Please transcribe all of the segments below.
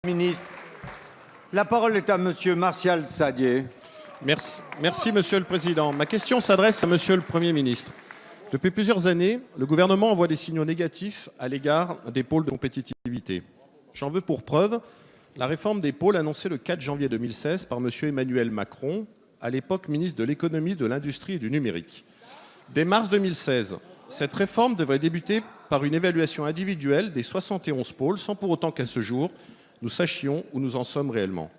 Ministre. La parole est à Monsieur Martial Saddier. Merci, Monsieur le Président. Ma question s'adresse à Monsieur le Premier ministre. Depuis plusieurs années, le gouvernement envoie des signaux négatifs à l'égard des pôles de compétitivité. J'en veux pour preuve la réforme des pôles annoncée le 4 janvier 2016 par Monsieur Emmanuel Macron, à l'époque ministre de l'économie, de l'industrie et du numérique. Dès mars 2016, cette réforme devrait débuter par une évaluation individuelle des 71 pôles, sans pour autant qu'à ce jour, nous sachions où nous en sommes réellement.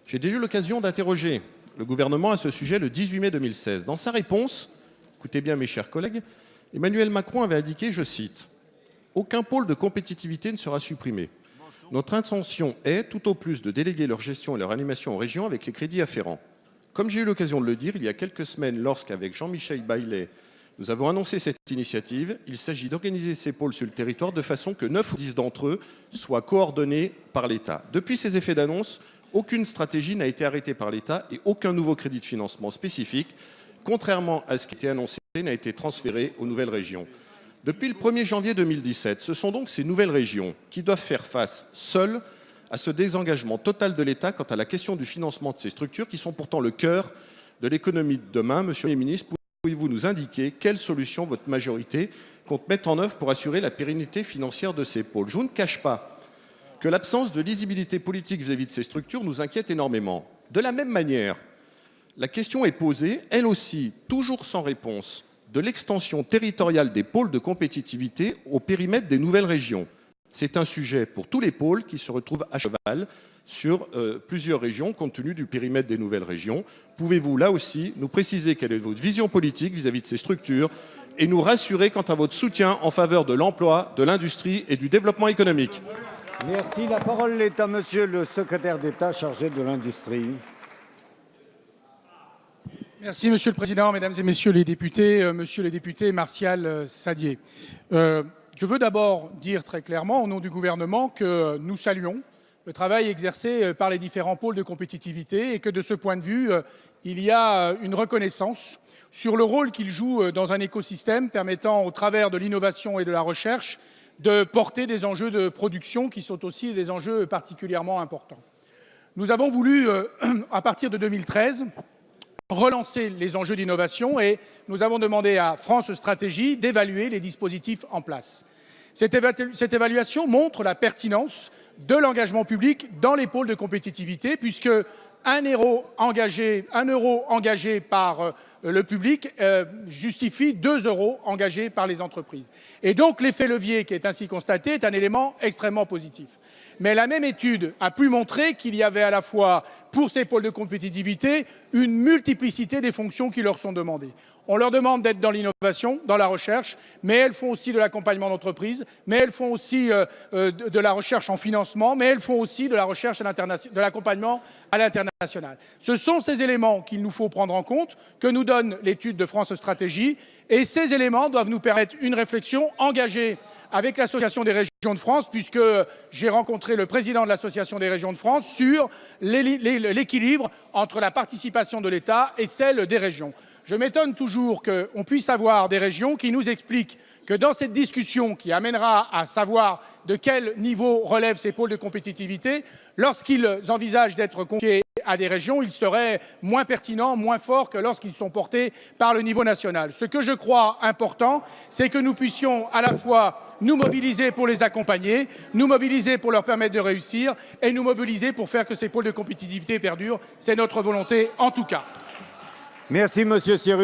J'ai déjà eu l'occasion d'interroger le gouvernement à ce sujet le 18 mai 2016. Dans sa réponse, écoutez bien mes chers collègues, Emmanuel Macron avait indiqué, je cite, « Aucun pôle de compétitivité ne sera supprimé. Notre intention est, tout au plus, de déléguer leur gestion et leur animation aux régions avec les crédits afférents. » Comme j'ai eu l'occasion de le dire il y a quelques semaines lorsqu'avec Jean-Michel Baillet, nous avons annoncé cette initiative, il s'agit d'organiser ces pôles sur le territoire de façon que 9 ou 10 d'entre eux soient coordonnés par l'État. Depuis ces effets d'annonce, aucune stratégie n'a été arrêtée par l'État et aucun nouveau crédit de financement spécifique, contrairement à ce qui était annoncé, n'a été transféré aux nouvelles régions. Depuis le 1er janvier 2017, ce sont donc ces nouvelles régions qui doivent faire face seules à ce désengagement total de l'État quant à la question du financement de ces structures qui sont pourtant le cœur de l'économie de demain. Monsieur le ministre, pouvez-vous nous indiquer quelles solutions votre majorité compte mettre en œuvre pour assurer la pérennité financière de ces pôles? Je vous ne cache pas que l'absence de lisibilité politique vis-à-vis de ces structures nous inquiète énormément. De la même manière, la question est posée, elle aussi, toujours sans réponse, de l'extension territoriale des pôles de compétitivité au périmètre des nouvelles régions. C'est un sujet pour tous les pôles qui se retrouvent à cheval sur plusieurs régions, compte tenu du périmètre des nouvelles régions. Pouvez-vous, là aussi, nous préciser quelle est votre vision politique vis-à-vis de ces structures et nous rassurer quant à votre soutien en faveur de l'emploi, de l'industrie et du développement économique? Merci. La parole est à Monsieur le secrétaire d'État chargé de l'industrie. Merci Monsieur le Président, Mesdames et Messieurs les députés, Monsieur le député Martial Saddier. Je veux d'abord dire très clairement, au nom du gouvernement, que nous saluons le travail exercé par les différents pôles de compétitivité et que de ce point de vue, il y a une reconnaissance sur le rôle qu'ils jouent dans un écosystème permettant, au travers de l'innovation et de la recherche, de porter des enjeux de production qui sont aussi des enjeux particulièrement importants. Nous avons voulu, à partir de 2013, relancer les enjeux d'innovation et nous avons demandé à France Stratégie d'évaluer les dispositifs en place. Cette évaluation montre la pertinence de l'engagement public dans les pôles de compétitivité puisque 1 euro engagé par le public justifie 2 euros engagés par les entreprises. Et donc l'effet levier qui est ainsi constaté est un élément extrêmement positif. Mais la même étude a pu montrer qu'il y avait à la fois pour ces pôles de compétitivité une multiplicité des fonctions qui leur sont demandées. On leur demande d'être dans l'innovation, dans la recherche, mais elles font aussi de l'accompagnement d'entreprise, mais elles font aussi de la recherche en financement, mais elles font aussi de la recherche de l'accompagnement à l'international. Ce sont ces éléments qu'il nous faut prendre en compte, que nous donne l'étude de France Stratégie, et ces éléments doivent nous permettre une réflexion engagée avec l'Association des régions de France, puisque j'ai rencontré le président de l'Association des régions de France sur l'équilibre entre la participation de l'État et celle des régions. Je m'étonne toujours qu'on puisse avoir des régions qui nous expliquent que dans cette discussion qui amènera à savoir de quel niveau relèvent ces pôles de compétitivité, lorsqu'ils envisagent d'être confiés à des régions, ils seraient moins pertinents, moins forts que lorsqu'ils sont portés par le niveau national. Ce que je crois important, c'est que nous puissions à la fois nous mobiliser pour les accompagner, nous mobiliser pour leur permettre de réussir et nous mobiliser pour faire que ces pôles de compétitivité perdurent. C'est notre volonté en tout cas. Merci Monsieur Sirugue.